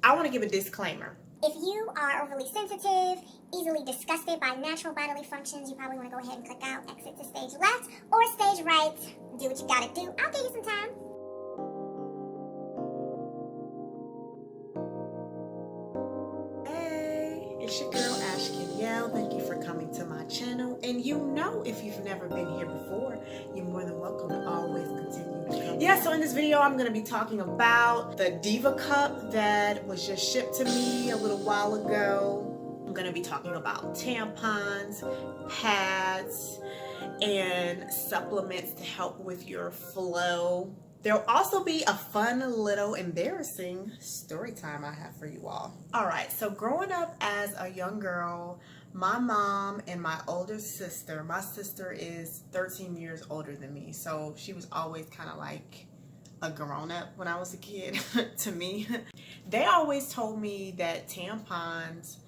I want to give a disclaimer. If you are overly sensitive, easily disgusted by natural bodily functions, you probably want to go ahead and click out, exit to stage left or stage right. Do what you gotta do. I'll give you some time. Hey, it's your girl Ash Kenyail. Thank you for coming to my channel. And you know, if you've never been here before, you're more than welcome to always continue to come. Yeah, so in this video, I'm going to be talking about the Diva Cup that was just shipped to me a little while ago. I'm going to be talking about tampons, pads, and supplements to help with your flow. There'll also be a fun little embarrassing story time I have for you all. All right, so growing up as a young girl, my mom and my older sister, my sister is 13 years older than me, so she was always kind of like a grown-up when I was a kid to me. They always told me that tampons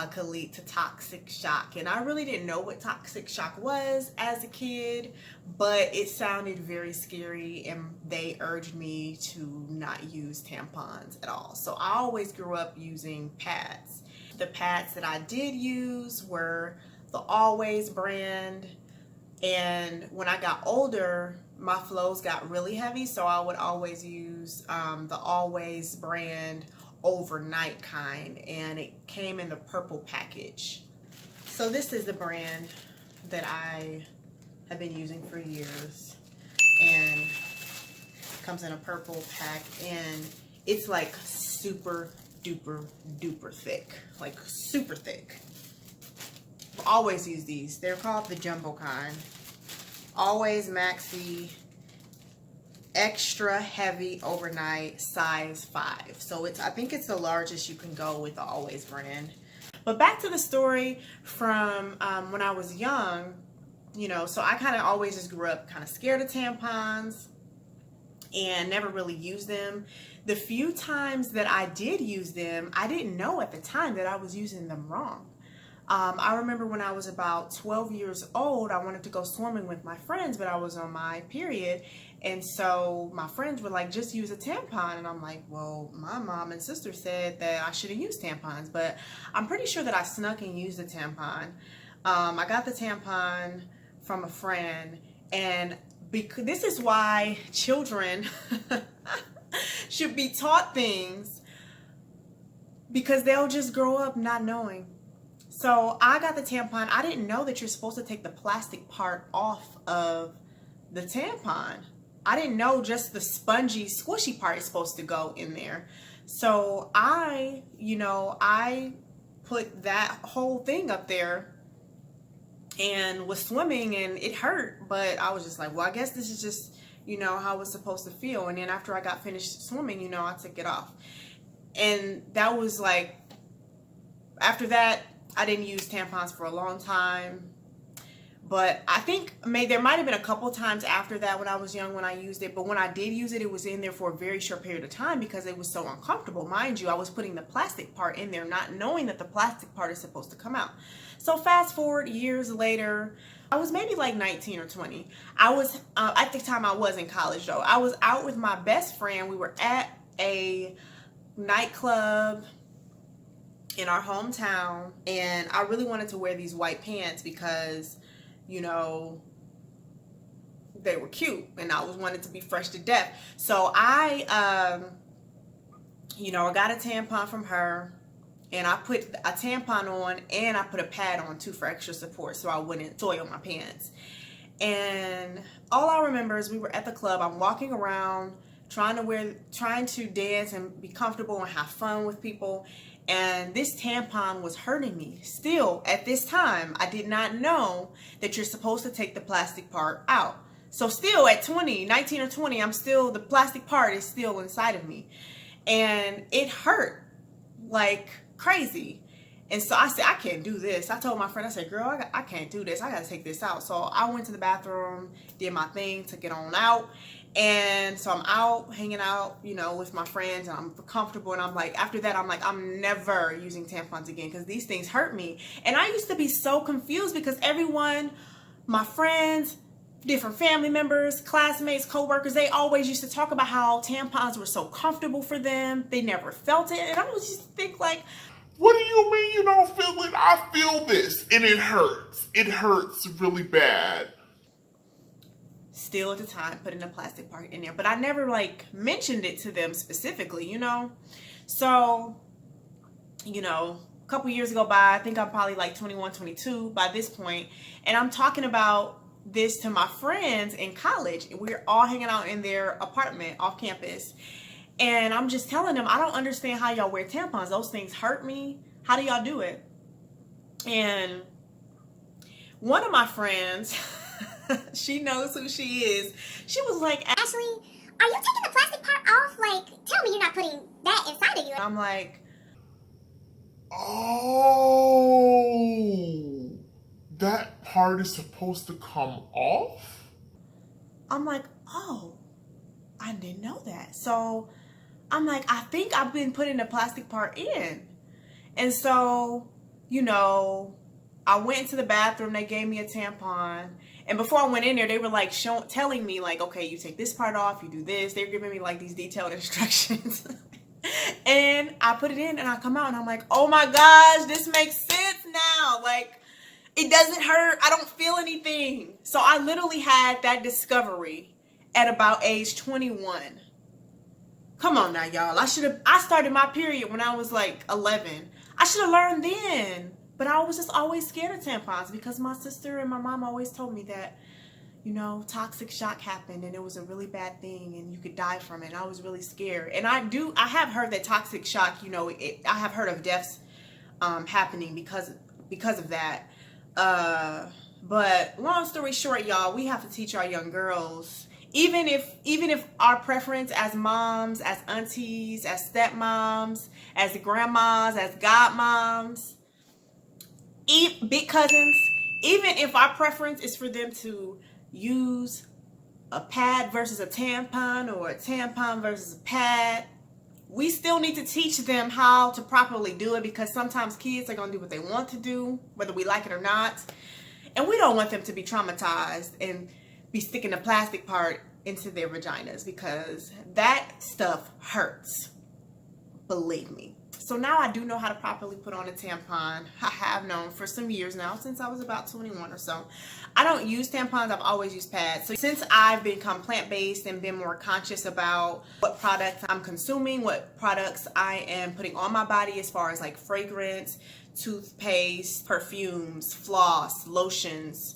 could lead to toxic shock, and I really didn't know what toxic shock was as a kid, but it sounded very scary, and they urged me to not use tampons at all. So I always grew up using pads. The pads that I did use were the Always brand, and when I got older, my flows got really heavy, so I would always use the Always brand overnight kind, and it came in the purple package. So this is the brand that I have been using for years, and it comes in a purple pack, and it's like super duper duper thick, like super thick. Always use these. They're called the jumbo kind. Always maxi extra heavy overnight, size 5. So I think it's the largest you can go with the Always brand. But back to the story from when I was young, you know, so I kind of always just grew up kind of scared of tampons and never really used them. The few times that I did use them, I didn't know at the time that I was using them wrong. I remember when I was about 12 years old, I wanted to go swimming with my friends, but I was on my period. And so my friends were like, just use a tampon. And I'm like, well, my mom and sister said that I shouldn't use tampons, but I'm pretty sure that I snuck and used a tampon. I got the tampon from a friend, and because this is why children should be taught things, because they'll just grow up not knowing. So I got the tampon. I didn't know that you're supposed to take the plastic part off of the tampon. I didn't know just the spongy, squishy part is supposed to go in there. So I put that whole thing up there and was swimming, and it hurt, but I was just like, well, I guess this is just, how it's supposed to feel. And then after I got finished swimming, I took it off. And that was like, after that, I didn't use tampons for a long time. But I think there might have been a couple times after that when I was young when I used it. But when I did use it, it was in there for a very short period of time because it was so uncomfortable. Mind you, I was putting the plastic part in there, not knowing that the plastic part is supposed to come out. So fast forward years later, I was maybe like 19 or 20. I was, at the time I was in college though. I was out with my best friend. We were at a nightclub in our hometown, and I really wanted to wear these white pants because they were cute, and I was wanted to be fresh to death. So I got a tampon from her, and I put a tampon on, and I put a pad on too for extra support so I wouldn't soil my pants. And all I remember is we were at the club. I'm walking around trying to dance and be comfortable and have fun with people. And this tampon was hurting me. Still, at this time, I did not know that you're supposed to take the plastic part out. So still at 19 or 20, the plastic part is still inside of me. And it hurt like crazy. And so I said, I can't do this. I told my friend, I said, girl, I can't do this. I got to take this out. So I went to the bathroom, did my thing, took it on out. And so I'm out, hanging out, with my friends, and I'm comfortable. And I'm like, after that, I'm never using tampons again because these things hurt me. And I used to be so confused because everyone, my friends, different family members, classmates, co-workers, they always used to talk about how tampons were so comfortable for them. They never felt it. And I was just think like, what do you mean you don't feel it? I feel this and it hurts. It hurts really bad. Still at the time putting a plastic part in there, but I never like mentioned it to them specifically, you know? So, you know, a couple years go by, I think I'm probably like 21, 22 by this point, and I'm talking about this to my friends in college. We're all hanging out in their apartment off campus, and I'm just telling them, I don't understand how y'all wear tampons. Those things hurt me. How do y'all do it? And one of my friends, she knows who she is. She was like, Ashley, are you taking the plastic part off? Like, tell me you're not putting that inside of you. I'm like, oh, that part is supposed to come off? I'm like, oh, I didn't know that. So I'm like, I think I've been putting the plastic part in. And so, you know, I went into the bathroom, they gave me a tampon. And before I went in there, they were like telling me like, okay, you take this part off, you do this. They were giving me like these detailed instructions. And I put it in and I come out and I'm like, oh my gosh, this makes sense now. Like, it doesn't hurt. I don't feel anything. So I literally had that discovery at about age 21. Come on now, y'all. I started my period when I was like 11. I should have learned then. But I was just always scared of tampons because my sister and my mom always told me that, you know, toxic shock happened and it was a really bad thing and you could die from it. And I was really scared. And I have heard that toxic shock, you know, I have heard of deaths happening because of that. But long story short, y'all, we have to teach our young girls, even if our preference as moms, as aunties, as stepmoms, as grandmas, as godmoms, big cousins, even if our preference is for them to use a pad versus a tampon or a tampon versus a pad, we still need to teach them how to properly do it, because sometimes kids are going to do what they want to do, whether we like it or not. And we don't want them to be traumatized and be sticking the plastic part into their vaginas, because that stuff hurts. Believe me. So now I do know how to properly put on a tampon. I have known for some years now, since I was about 21 or so. I don't use tampons, I've always used pads. So since I've become plant-based and been more conscious about what products I'm consuming, what products I am putting on my body as far as like fragrance, toothpaste, perfumes, floss, lotions,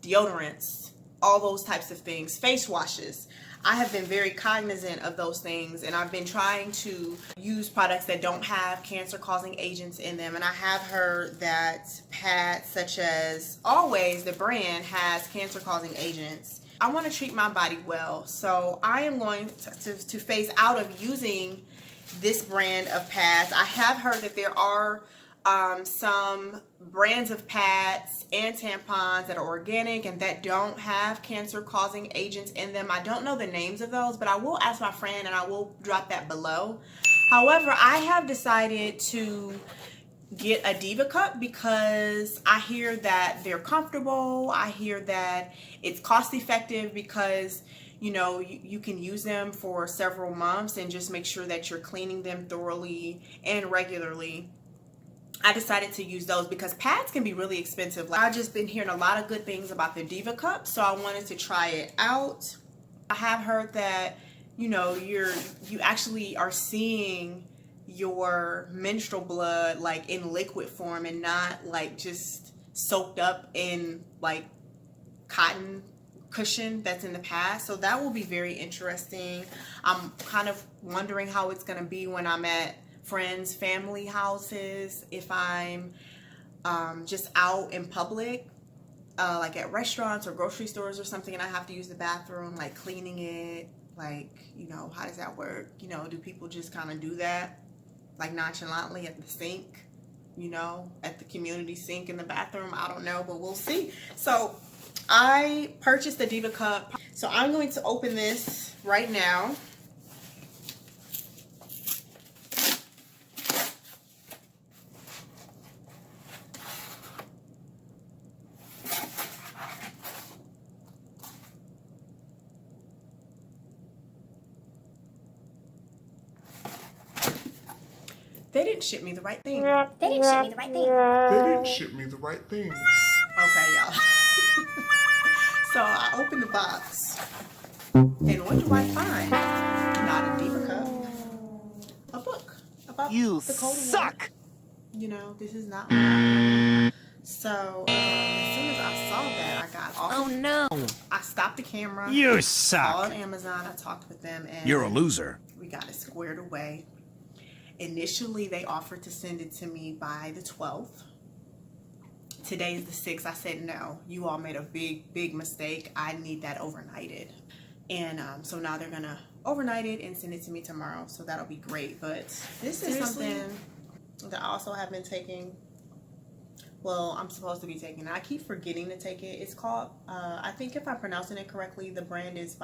deodorants, all those types of things, face washes, I have been very cognizant of those things, and I've been trying to use products that don't have cancer-causing agents in them. And I have heard that pads such as Always, the brand, has cancer-causing agents. I want to treat my body well, so I am going to phase out of using this brand of pads. I have heard that there are some brands of pads and tampons that are organic and that don't have cancer-causing agents in them. I don't know the names of those, but I will ask my friend and I will drop that below. However, I have decided to get a Diva cup because I hear that they're comfortable. I hear that it's cost effective because, you know, you can use them for several months and just make sure that you're cleaning them thoroughly and regularly. I decided to use those because pads can be really expensive. I've just been hearing a lot of good things about the Diva cup, so I wanted to try it out. I have heard that, you know, you actually are seeing your menstrual blood like in liquid form and not like just soaked up in like cotton cushion that's in the past. So that will be very interesting. I'm kind of wondering how it's going to be when I'm at friends, family houses, if I'm just out in public, like at restaurants or grocery stores or something, and I have to use the bathroom, like cleaning it, like, you know, how does that work? You know, do people just kind of do that like nonchalantly at the sink, you know, at the community sink in the bathroom? I don't know, but we'll see. So I purchased the Diva cup, so I'm going to open this right now. They didn't ship me the right thing. They didn't ship me the right thing. They didn't ship me the right thing. Okay, y'all. So I opened the box, and what do I find? Not a diva cup. A book about the Cold War. You know, this is not mine. So as soon as I saw that, I got off. Oh no! I stopped the camera. You suck! Called Amazon. I talked with them, and You're a loser. we got it squared away. Initially, they offered to send it to me by the 12th. Today is the 6th. I said, no, you all made a big mistake. I need that overnighted. And so now they're going to overnight it and send it to me tomorrow. So that'll be great. But this is something that I also have been taking. Well, I'm supposed to be taking it. I keep forgetting to take it. It's called, I think if I'm pronouncing it correctly, the brand is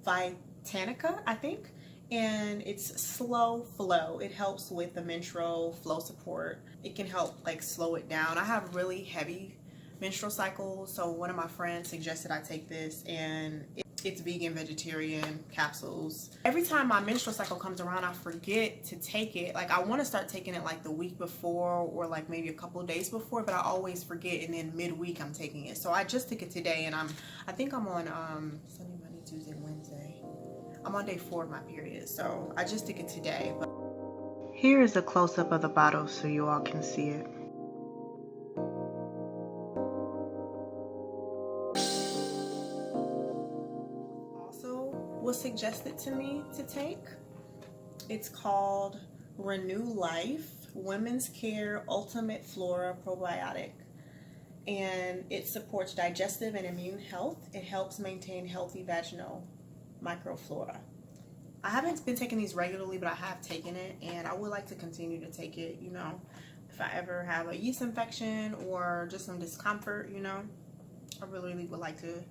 Vitanica, I think. And it's slow flow. It helps with the menstrual flow support. It can help like slow it down. I have really heavy menstrual cycles, so one of my friends suggested I take this, and it's vegan, vegetarian capsules. Every time my menstrual cycle comes around, I forget to take it. Like I want to start taking it like the week before or like maybe a couple days before, but I always forget, and then midweek I'm taking it. So I just took it today, and I think I'm on Sunday, Monday, Tuesday, Wednesday. I'm on day 4 of my period, so I just took it today. But here is a close-up of the bottle so you all can see it. Also was suggested to me to take. It's called Renew Life Women's Care Ultimate Flora Probiotic. And it supports digestive and immune health. It helps maintain healthy vaginal microflora. I haven't been taking these regularly, but I have taken it, and I would like to continue to take it. You know, if I ever have a yeast infection or just some discomfort, you know, I really would like to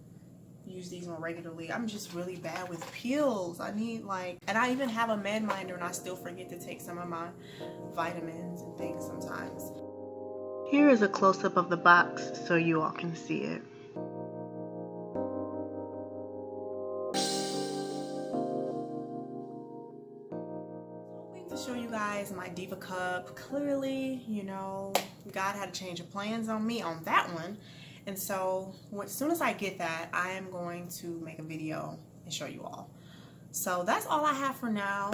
use these more regularly. I'm just really bad with pills. I need and I even have a med minder, and I still forget to take some of my vitamins and things sometimes. Here is a close-up of the box so you all can see it. Show you guys my diva cup. Clearly, you know, God had to change of plans on me on that one, and so as soon as I get that, I am going to make a video and show you all. So that's all I have for now.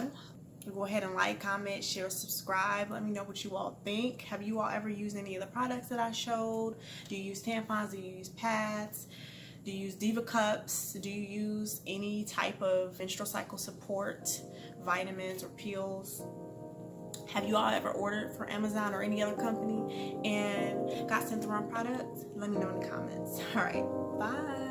Go ahead and like, comment, share, subscribe. Let me know what you all think. Have you all ever used any of the products that I showed? Do you use tampons? Do you use pads? Do you use diva cups? Do you use any type of menstrual cycle support, vitamins or pills? Have you all ever ordered from Amazon or any other company and got sent the wrong product? Let me know in the comments. All right, bye.